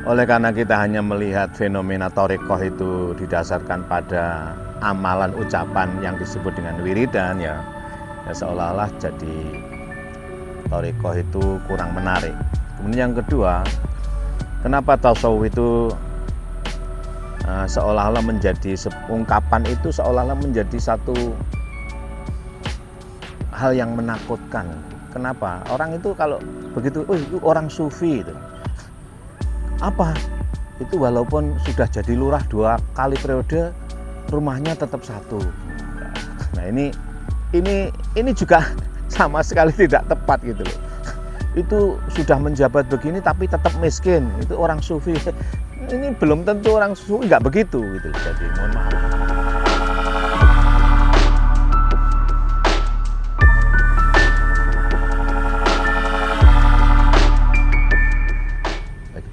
Oleh karena kita hanya melihat fenomena thariqah itu didasarkan pada amalan ucapan yang disebut dengan wiridan, ya seolah-olah jadi thariqah itu kurang menarik. Kemudian yang kedua, kenapa tasawuf itu seolah-olah menjadi ungkapan itu seolah-olah menjadi satu hal yang menakutkan. Kenapa? Orang itu kalau begitu, itu orang sufi itu. Apa? Itu walaupun sudah jadi lurah 2 kali periode, rumahnya tetap satu. Nah, ini juga sama sekali tidak tepat gitu loh. Itu sudah menjabat begini tapi tetap miskin. Itu orang sufi. Ini belum tentu orang sufi nggak begitu gitu. Jadi mohon maaf.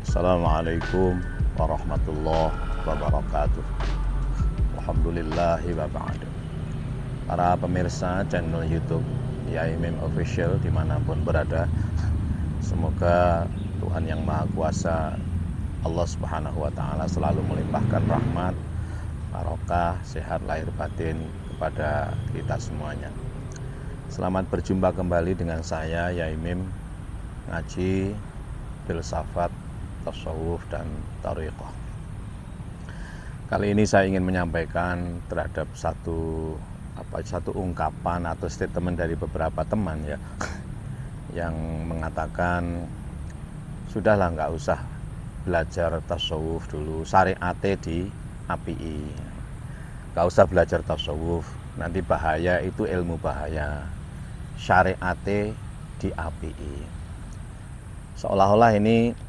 Assalamualaikum warahmatullahi wabarakatuh. Alhamdulillahi wa ba'du. Para pemirsa channel YouTube Yaimim Official dimanapun berada, semoga Tuhan yang Maha Kuasa, Allah Subhanahu wa Ta'ala, selalu melimpahkan rahmat, barokah, sehat lahir batin kepada kita semuanya. Selamat berjumpa kembali dengan saya Yaimim, ngaji filsafat, tasawuf dan thariqah. Kali ini saya ingin menyampaikan terhadap satu ungkapan atau statement dari beberapa teman ya, yang mengatakan sudahlah nggak usah belajar tasawuf dulu, syariate di API, nggak usah belajar tasawuf, nanti bahaya, itu ilmu bahaya, syariate di API. Seolah-olah ini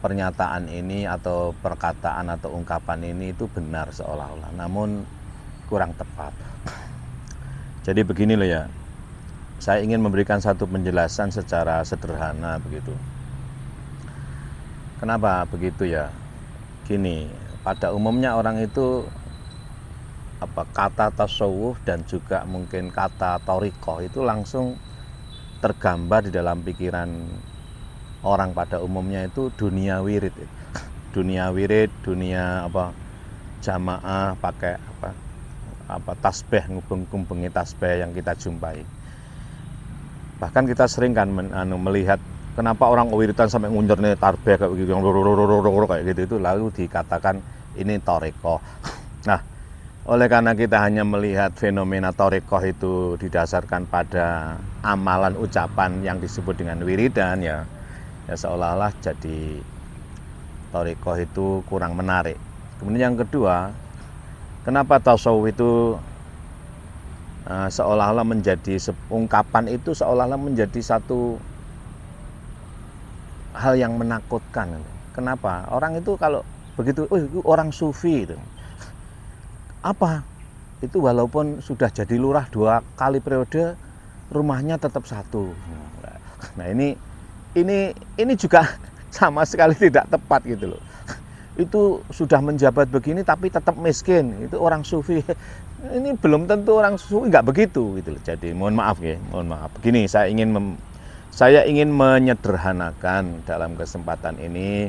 pernyataan ini atau perkataan atau ungkapan ini itu benar seolah-olah, namun kurang tepat. Jadi begini loh ya, saya ingin memberikan satu penjelasan secara sederhana begitu. Kenapa begitu ya? Gini, pada umumnya orang itu kata tasawuf dan juga mungkin kata thariqah itu langsung tergambar di dalam pikiran orang pada umumnya itu dunia wirid, dunia jamaah pakai tasbih, ngubeng-ngubengin tasbih yang kita jumpai. Bahkan kita sering kan melihat kenapa orang wiridan sampai ngunjur nih tasbih kayak gitu, yang kayak gitu, itu lalu dikatakan ini thariqah. Nah, oleh karena kita hanya melihat fenomena thariqah itu didasarkan pada amalan ucapan yang disebut dengan wiridan, ya seolah-olah jadi thariqah itu kurang menarik. Kemudian yang kedua, kenapa tasawuf itu seolah-olah menjadi ungkapan itu seolah-olah menjadi satu hal yang menakutkan. Kenapa? Orang itu kalau begitu, itu orang sufi itu. Apa? Itu walaupun sudah jadi lurah 2 kali periode, rumahnya tetap satu. Nah, ini juga sama sekali tidak tepat gitu loh. Itu sudah menjabat begini tapi tetap miskin. Itu orang sufi. Ini belum tentu orang sufi nggak begitu gitu loh. Jadi mohon maaf ya, mohon maaf. Begini, saya ingin menyederhanakan dalam kesempatan ini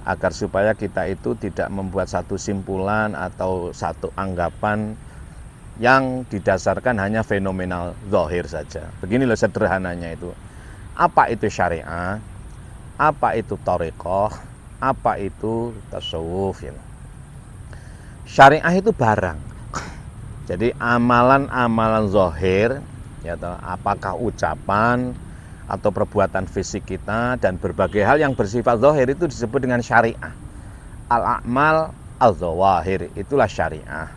agar supaya kita itu tidak membuat satu simpulan atau satu anggapan yang didasarkan hanya fenomenal zahir saja. Begini loh sederhananya itu. Apa itu syariah? Apa itu thariqah? Apa itu tasawuf? Syariah itu barang. Jadi amalan-amalan zahir, ya, apakah ucapan atau perbuatan fisik kita dan berbagai hal yang bersifat zahir itu disebut dengan syariah. Al-a'mal al-zawahir, itulah syariah.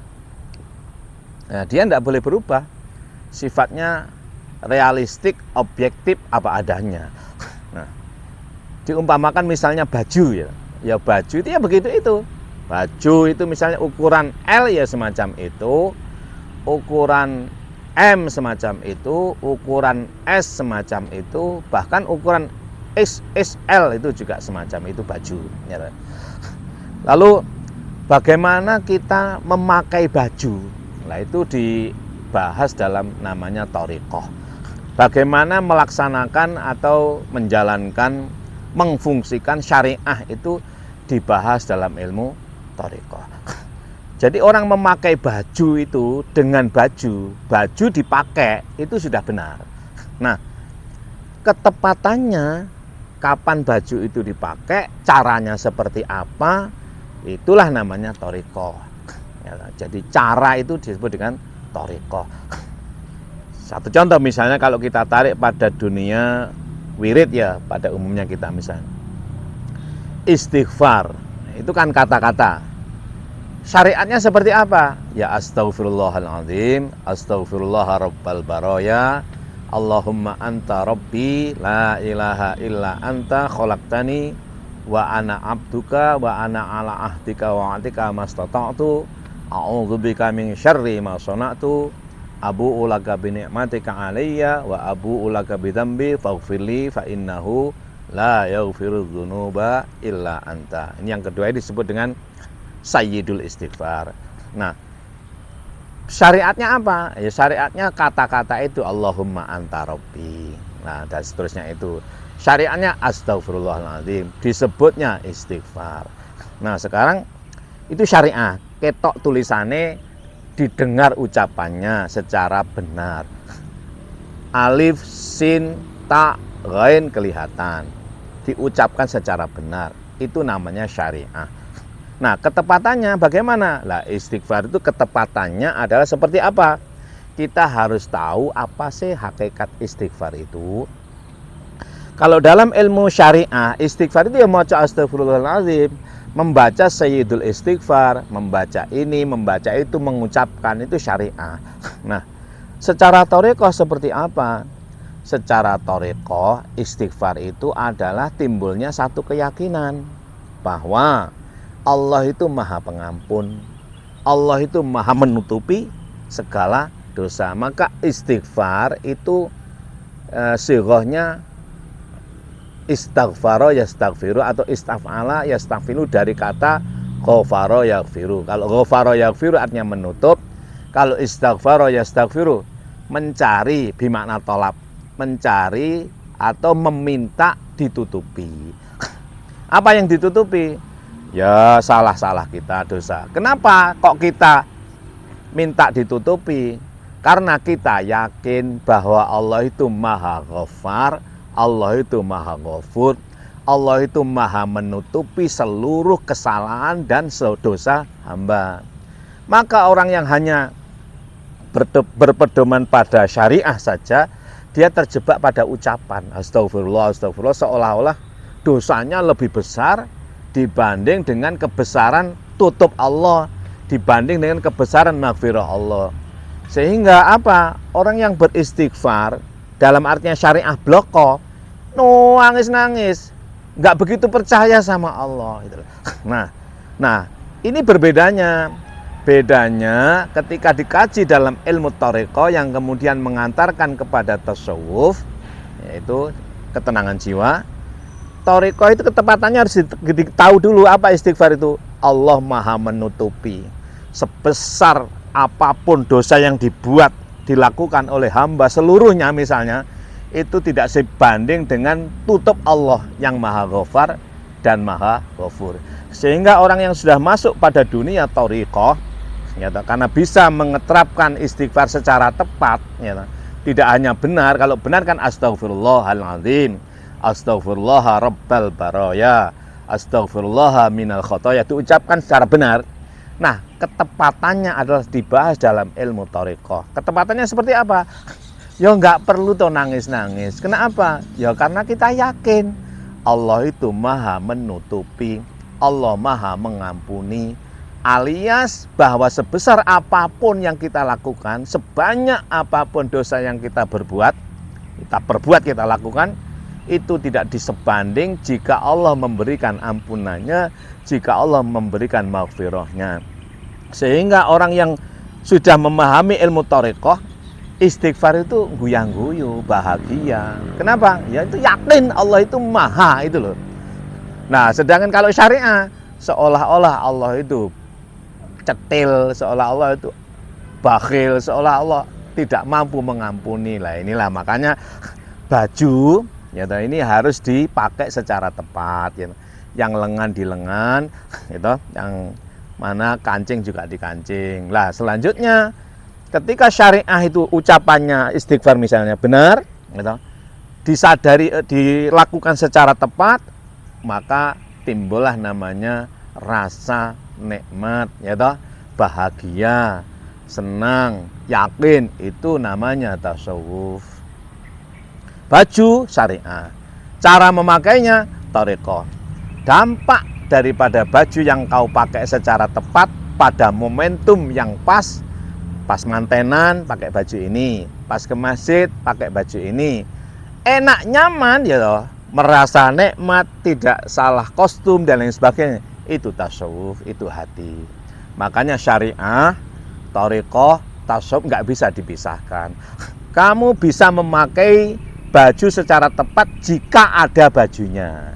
Nah, dia tidak boleh berubah. Sifatnya realistik, objektif, apa adanya. Nah, diumpamakan misalnya baju ya baju itu ya begitu itu. Baju itu misalnya ukuran L ya semacam itu, ukuran M semacam itu, ukuran S semacam itu, bahkan ukuran XXL itu juga semacam itu baju. Lalu bagaimana kita memakai baju? Nah, itu dibahas dalam namanya thariqah. Bagaimana melaksanakan atau menjalankan mengfungsikan syariah itu dibahas dalam ilmu thariqah. Jadi orang memakai baju itu dengan baju dipakai itu sudah benar. Nah, ketepatannya kapan baju itu dipakai, caranya seperti apa, itulah namanya thariqah. Ya, jadi cara itu disebut dengan thariqah. Satu contoh misalnya kalau kita tarik pada dunia wirid ya, pada umumnya kita misalnya istighfar, itu kan kata-kata. Syariatnya seperti apa? Ya astaghfirullahaladzim, astaghfirullah rabbal baraya, Allahumma anta rabbi la ilaha illa anta khalaqtani wa ana abduka wa ana ala ahdika wa atika mastata'tu a'udzubika min syarri ma sana'tu abu'u laka bi ni'matika alayya wa abu'u laka bi dzambi faghfirli fa innahu la yaghfiru dzunuba illa anta. Ini yang kedua disebut dengan sayyidul istighfar. Nah, syariatnya apa? Ya syariatnya kata-kata itu Allahumma anta rabbi. Nah, dan seterusnya itu. Syariatnya astaghfirullahaladzim, disebutnya istighfar. Nah, sekarang itu syariah, ketok tulisannya, didengar ucapannya secara benar. Alif, sin, ta, ghain kelihatan, diucapkan secara benar. Itu namanya syariah. Nah, ketepatannya bagaimana? Lah, istighfar itu ketepatannya adalah seperti apa? Kita harus tahu apa sih hakikat istighfar itu. Kalau dalam ilmu syariah, istighfar itu ya maca astagfirullahaladzim, membaca sayyidul istighfar, membaca ini, membaca itu, mengucapkan, itu syariah. Nah, secara thariqah seperti apa? Secara thariqah, istighfar itu adalah timbulnya satu keyakinan bahwa Allah itu maha pengampun, Allah itu maha menutupi segala dosa. Maka istighfar itu sighahnya istaghfara yastaghfiru atau istaf'ala yastaghfiru dari kata ghafara yaghfiru. Kalau ghafara yaghfiru artinya menutup, kalau istaghfara yastaghfiru mencari, bimakna tolab, mencari atau meminta ditutupi. Apa yang ditutupi? Ya salah-salah kita, dosa. Kenapa kok kita minta ditutupi? Karena kita yakin bahwa Allah itu maha ghafar, Allah itu maha ghafur, Allah itu maha menutupi seluruh kesalahan dan dosa hamba. Maka orang yang hanya berpedoman pada syariah saja, dia terjebak pada ucapan astagfirullah, astagfirullah, seolah-olah dosanya lebih besar dibanding dengan kebesaran tutup Allah, dibanding dengan kebesaran maghfirah Allah. Sehingga apa? Orang yang beristighfar dalam artinya syariah bloko, nangis-nangis, nggak begitu percaya sama Allah. Nah, ini berbedanya. Bedanya ketika dikaji dalam ilmu thariqah yang kemudian mengantarkan kepada tasawuf, yaitu ketenangan jiwa. Thariqah itu ketepatannya harus tahu dulu apa istighfar itu. Allah maha menutupi sebesar apapun dosa yang dilakukan oleh hamba seluruhnya misalnya, itu tidak sebanding dengan tutup Allah yang maha ghafar dan maha ghafur. Sehingga orang yang sudah masuk pada dunia thariqah, karena bisa mengeterapkan istighfar secara tepat, tidak hanya benar, kalau benar kan astaghfirullahaladzim, astaghfirullah rabbal baraya, astaghfirullah minal khotoya, diucapkan secara benar. Nah, ketepatannya adalah dibahas dalam ilmu thariqah. Ketepatannya seperti apa? Ya nggak perlu tuh nangis-nangis. Kenapa? Ya karena kita yakin Allah itu maha menutupi, Allah maha mengampuni, alias bahwa sebesar apapun yang kita lakukan, sebanyak apapun dosa yang kita perbuat, kita lakukan, itu tidak disebanding jika Allah memberikan ampunannya, jika Allah memberikan maghfirahnya. Sehingga orang yang sudah memahami ilmu thariqah, istighfar itu guyang-guyu, bahagia. Kenapa? Ya itu yakin Allah itu maha, itu loh. Nah, sedangkan kalau syariah, seolah-olah Allah itu cetil, seolah-olah itu bakhil, seolah-olah tidak mampu mengampuni. Lah inilah makanya baju Ya, ini harus dipakai secara tepat. Ya. Yang lengan di lengan, gitu. Yang mana kancing juga di kancing. Lah, selanjutnya ketika syariah itu ucapannya istighfar misalnya benar, gitu, disadari, dilakukan secara tepat, maka timbullah namanya rasa nikmat, ya toh, bahagia, senang, yakin, itu namanya tasawuf. Baju syariah, cara memakainya thariqah. Dampak daripada baju yang kau pakai secara tepat pada momentum yang pas mantenan pakai baju ini, pas ke masjid pakai baju ini, enak nyaman ya toh, merasa nikmat, tidak salah kostum dan lain sebagainya, itu tasawuf, itu hati. Makanya syariah, thariqah, tasawuf nggak bisa dipisahkan. Kamu bisa memakai baju secara tepat jika ada bajunya.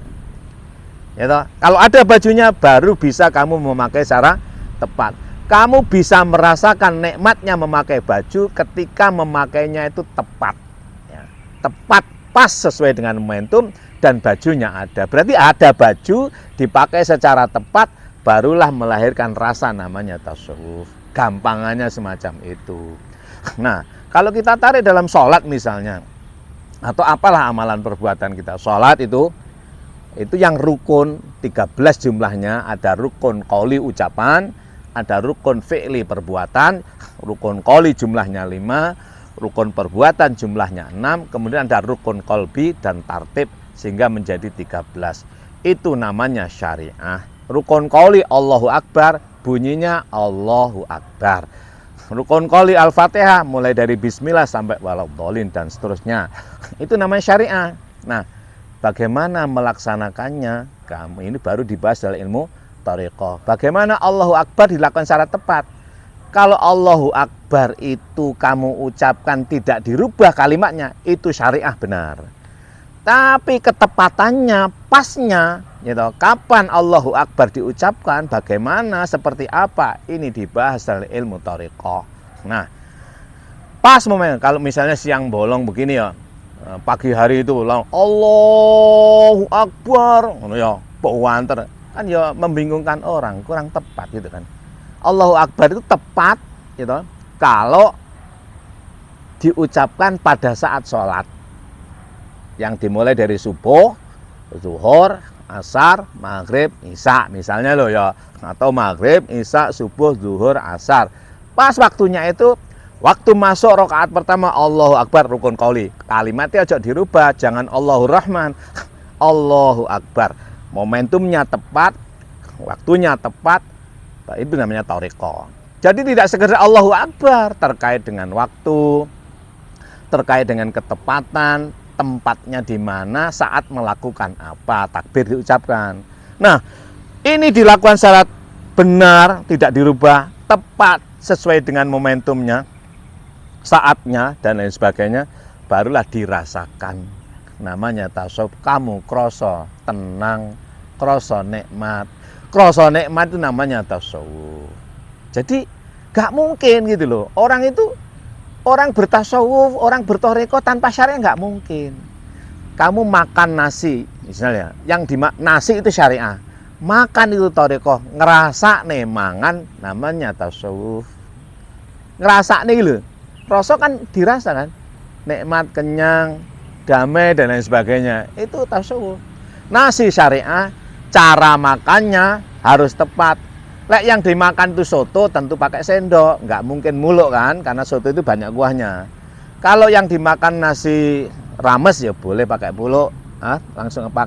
Ya toh? Kalau ada bajunya baru bisa kamu memakai secara tepat. Kamu bisa merasakan nikmatnya memakai baju ketika memakainya itu tepat. Ya. Tepat, pas sesuai dengan momentum dan bajunya ada. Berarti ada baju dipakai secara tepat barulah melahirkan rasa namanya tasawuf. Gampangannya semacam itu. Nah, kalau kita tarik dalam sholat misalnya, atau apalah amalan perbuatan kita, sholat itu yang rukun 13 jumlahnya. Ada rukun qauli ucapan, ada rukun fi'li perbuatan, rukun qauli jumlahnya 5, rukun perbuatan jumlahnya 6, kemudian ada rukun qalbi dan tartib sehingga menjadi 13. Itu namanya syariah. Rukun qauli Allahu Akbar, bunyinya Allahu Akbar. Rukun qauli Al-Fatihah mulai dari bismillah sampai waladhdallin dan seterusnya. Itu namanya syariah. Nah, bagaimana melaksanakannya? Kamu ini baru dibahas dalam ilmu thariqah. Bagaimana Allahu Akbar dilakukan secara tepat? Kalau Allahu Akbar itu kamu ucapkan tidak dirubah kalimatnya, itu syariah benar. Tapi ketepatannya, pasnya, gitu, kapan Allahu Akbar diucapkan, bagaimana, seperti apa, ini dibahas dalam ilmu thariqah. Nah, pas momen, kalau misalnya siang bolong begini ya, pagi hari itu Allahu Akbar, ya, pewanter, kan ya membingungkan orang, kurang tepat gitu kan. Allahu Akbar itu tepat, gitu, kalau diucapkan pada saat sholat, yang dimulai dari subuh, zuhur, asar, maghrib, isya misalnya loh ya, atau maghrib, isya, subuh, zuhur, asar. Pas waktunya itu, waktu masuk rakaat pertama Allahu Akbar rukun qauli, kalimatnya aja dirubah, jangan Allahur Rahman, Allahu Akbar. Momentumnya tepat, waktunya tepat, itu namanya thariqah. Jadi tidak sekedar Allahu Akbar, terkait dengan waktu, terkait dengan ketepatan, tempatnya di mana, saat melakukan apa, takbir diucapkan. Nah, ini dilakukan secara benar, tidak dirubah, tepat, sesuai dengan momentumnya, saatnya, dan lain sebagainya, barulah dirasakan. Namanya tasawuf, kamu kroso tenang, kroso nikmat. Kroso nikmat itu namanya tasawuf. Jadi, gak mungkin gitu loh, orang bertasawuf, orang berthariqah tanpa syariah nggak mungkin. Kamu makan nasi, misalnya, yang nasi itu syariah. Makan itu thariqah, ngerasa nih mangan, namanya tasawuf. Ngerasa nih loh, rasa kan dirasa kan, nikmat, kenyang, damai dan lain sebagainya. Itu tasawuf. Nasi syariah, cara makannya harus tepat. Lek yang dimakan itu soto tentu pakai sendok, nggak mungkin muluk kan, karena soto itu banyak kuahnya. Kalau yang dimakan nasi rames ya boleh pakai muluk,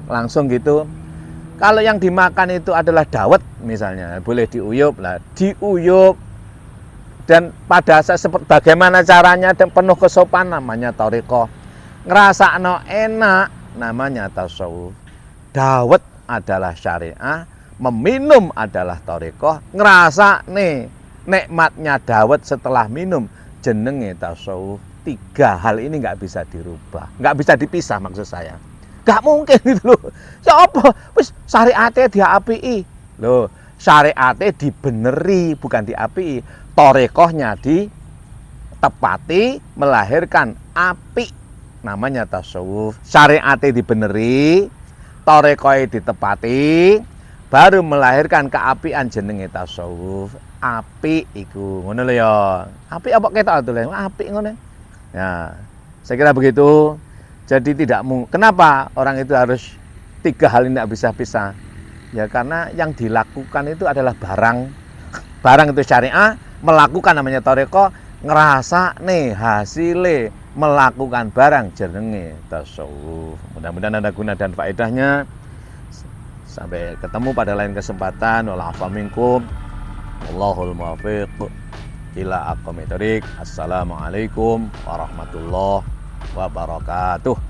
langsung gitu. Kalau yang dimakan itu adalah dawet misalnya, boleh diuyup lah, diuyup. Dan pada saat bagaimana caranya dan penuh kesopanan, namanya thariqah. Ngerasakno enak, namanya tasawuf. Dawet adalah syariah, meminum adalah thariqah, ngerasa nih nikmatnya dawet setelah minum, jenenge tasawuf. 3 hal ini nggak bisa dirubah, nggak bisa dipisah maksud saya. Nggak mungkin gitu loh. Ya apa? Wis syariate diapii. Loh, syariate dibeneri bukan diapii. Thariqahnya ditepati melahirkan apik. namanya tasawuf. Syariate dibeneri, tarekoe ditepati, baru melahirkan keapian jenenge tasawuf. Apik iku, ngono lho ya. Apik apa ketok to, apik ngono. Ya, saya kira begitu. Jadi tidak kenapa orang itu harus tiga hal ini tidak bisa pisah? Ya karena yang dilakukan itu adalah barang. Barang itu syariah, melakukan namanya toreko, ngerasa nih hasilnya melakukan barang jenenge tasawuf. Mudah-mudahan ada guna dan faedahnya. Sampai ketemu pada lain kesempatan. Wa'alaikum minkum. Wallahul muwaffiq ila aqwamit thoriq. Assalamualaikum warahmatullahi wabarakatuh.